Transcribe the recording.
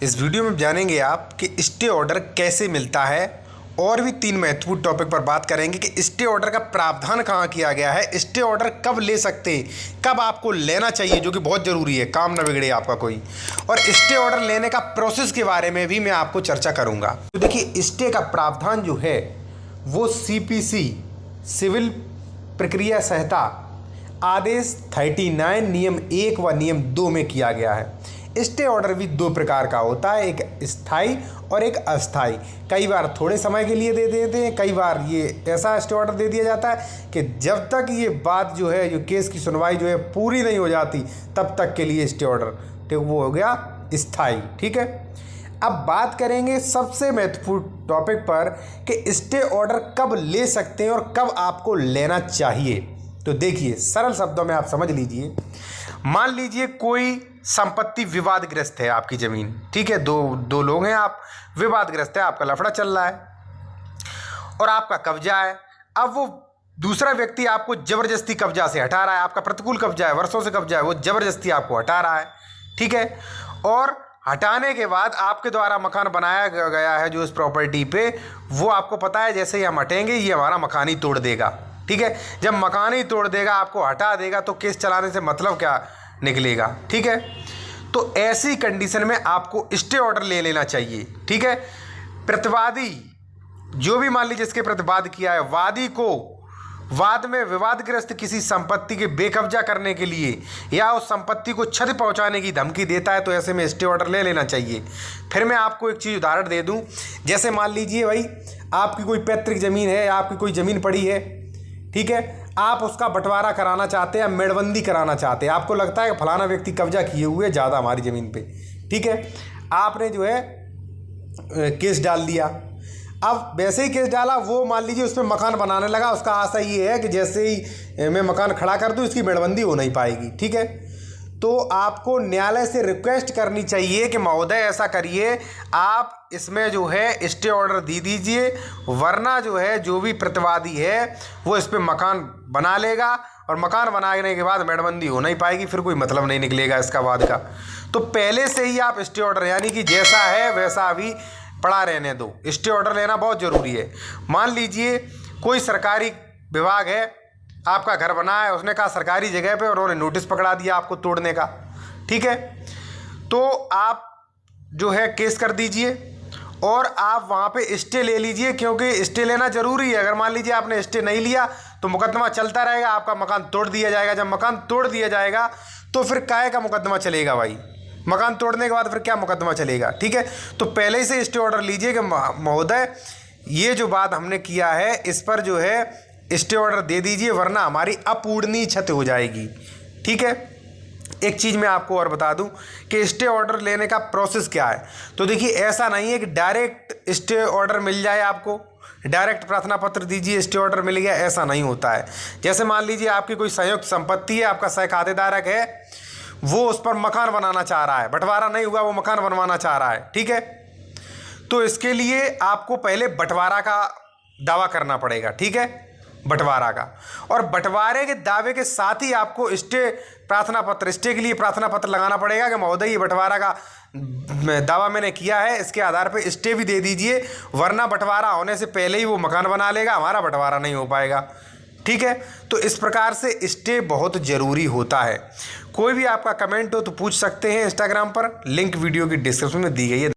इस वीडियो में जानेंगे आप कि स्टे ऑर्डर कैसे मिलता है और भी 3 महत्वपूर्ण टॉपिक पर बात करेंगे कि स्टे ऑर्डर का प्रावधान कहाँ किया गया है, स्टे ऑर्डर कब ले सकते हैं, कब आपको लेना चाहिए जो कि बहुत ज़रूरी है, काम ना बिगड़े आपका कोई, और स्टे ऑर्डर लेने का प्रोसेस के बारे में भी मैं आपको चर्चा करूँगा। तो देखिए, स्टे का प्रावधान जो है वो CPC सिविल प्रक्रिया संहिता आदेश 39 नियम 1 व नियम 2 में किया गया है। स्टे ऑर्डर भी 2 प्रकार का होता है, एक स्थायी और एक अस्थायी। कई बार थोड़े समय के लिए दे देते हैं, कई बार ये ऐसा स्टे ऑर्डर दे दिया जाता है कि जब तक ये बात जो है, जो केस की सुनवाई जो है पूरी नहीं हो जाती, तब तक के लिए स्टे ऑर्डर, तो वो हो गया स्थायी। ठीक है, अब बात करेंगे सबसे महत्वपूर्ण टॉपिक पर कि स्टे ऑर्डर कब ले सकते हैं और कब आपको लेना चाहिए। तो देखिए, सरल शब्दों में आप समझ लीजिए, मान लीजिए कोई संपत्ति विवादग्रस्त है, आपकी ज़मीन, ठीक है, दो लोग हैं, आप विवादग्रस्त है, आपका लफड़ा चल रहा है और आपका कब्जा है। अब वो दूसरा व्यक्ति आपको ज़बरदस्ती कब्जा से हटा रहा है, आपका प्रतिकूल कब्जा है, वर्षों से कब्जा है, वो ज़बरदस्ती आपको हटा रहा है। ठीक है, और हटाने के बाद आपके द्वारा मकान बनाया गया है जो इस प्रॉपर्टी पे, वो आपको पता है जैसे ही हम हटेंगे ये हमारा मकान ही तोड़ देगा। ठीक है, जब मकान ही तोड़ देगा, आपको हटा देगा, तो केस चलाने से मतलब क्या निकलेगा। ठीक है, तो ऐसी कंडीशन में आपको स्टे ऑर्डर ले लेना चाहिए। ठीक है, प्रतिवादी जो भी, मान लीजिए इसके प्रतिवाद किया है, वादी को वाद में विवादग्रस्त किसी संपत्ति के बेकब्जा करने के लिए या उस संपत्ति को क्षति पहुंचाने की धमकी देता है, तो ऐसे में स्टे ऑर्डर ले लेना चाहिए। फिर मैं आपको एक चीज़ उदाहरण दे दूं, जैसे मान लीजिए भाई आपकी कोई पैतृक ज़मीन है, आपकी कोई ज़मीन पड़ी है, ठीक है, आप उसका बंटवारा कराना चाहते हैं, मेड़बंदी कराना चाहते हैं, आपको लगता है कि फलाना व्यक्ति कब्जा किए हुए ज़्यादा हमारी ज़मीन पे, ठीक है, आपने जो है केस डाल दिया। अब वैसे ही केस डाला, वो मान लीजिए उस पर मकान बनाने लगा, उसका आशा ये है कि जैसे ही मैं मकान खड़ा कर दूँ इसकी मेड़बंदी हो नहीं पाएगी। ठीक है, तो आपको न्यायालय से रिक्वेस्ट करनी चाहिए कि महोदय ऐसा करिए, आप इसमें जो है स्टे ऑर्डर दे दीजिए, वरना जो है जो भी प्रतिवादी है वो इस पर मकान बना लेगा और मकान बनाने के बाद मेड़बंदी हो नहीं पाएगी, फिर कोई मतलब नहीं निकलेगा इसका वाद का। तो पहले से ही आप स्टे ऑर्डर, यानी कि जैसा है वैसा अभी पड़ा रहने दो। स्टे ऑर्डर लेना बहुत ज़रूरी है। मान लीजिए कोई सरकारी विभाग है, आपका घर बना है, उसने कहा सरकारी जगह पे, और उन्होंने नोटिस पकड़ा दिया आपको तोड़ने का। ठीक है, तो आप जो है केस कर दीजिए और आप वहाँ पे स्टे ले लीजिए, क्योंकि स्टे लेना ज़रूरी है। अगर मान लीजिए आपने स्टे नहीं लिया तो मुकदमा चलता रहेगा, आपका मकान तोड़ दिया जाएगा। जब मकान तोड़ दिया जाएगा तो फिर काहे का मुकदमा चलेगा भाई, मकान तोड़ने के बाद फिर क्या मुकदमा चलेगा। ठीक है, तो पहले से स्टे ऑर्डर लीजिए कि महोदय ये जो बात हमने किया है इस पर जो है स्टे ऑर्डर दे दीजिए, वरना हमारी अपूरणीय क्षति हो जाएगी। ठीक है, एक चीज़ मैं आपको और बता दूं कि स्टे ऑर्डर लेने का प्रोसेस क्या है। तो देखिए, ऐसा नहीं है कि डायरेक्ट स्टे ऑर्डर मिल जाए, आपको डायरेक्ट प्रार्थना पत्र दीजिए स्टे ऑर्डर मिल गया, ऐसा नहीं होता है। जैसे मान लीजिए आपकी कोई संयुक्त संपत्ति है, आपका सहखातेदारक है, वो उस पर मकान बनाना चाह रहा है, बंटवारा नहीं हुआ, वो मकान बनवाना चाह रहा है। ठीक है, तो इसके लिए आपको पहले बंटवारा का दावा करना पड़ेगा। ठीक है, बंटवारा का, और बंटवारे के दावे के साथ ही आपको स्टे प्रार्थना पत्र, स्टे के लिए प्रार्थना पत्र लगाना पड़ेगा कि महोदय ये बंटवारा का दावा मैंने किया है, इसके आधार पर स्टे भी दे दीजिए, वरना बंटवारा होने से पहले ही वो मकान बना लेगा, हमारा बंटवारा नहीं हो पाएगा। ठीक है, तो इस प्रकार से स्टे बहुत ज़रूरी होता है। कोई भी आपका कमेंट हो तो पूछ सकते हैं इंस्टाग्राम पर, लिंक वीडियो की डिस्क्रिप्शन में दी गई है।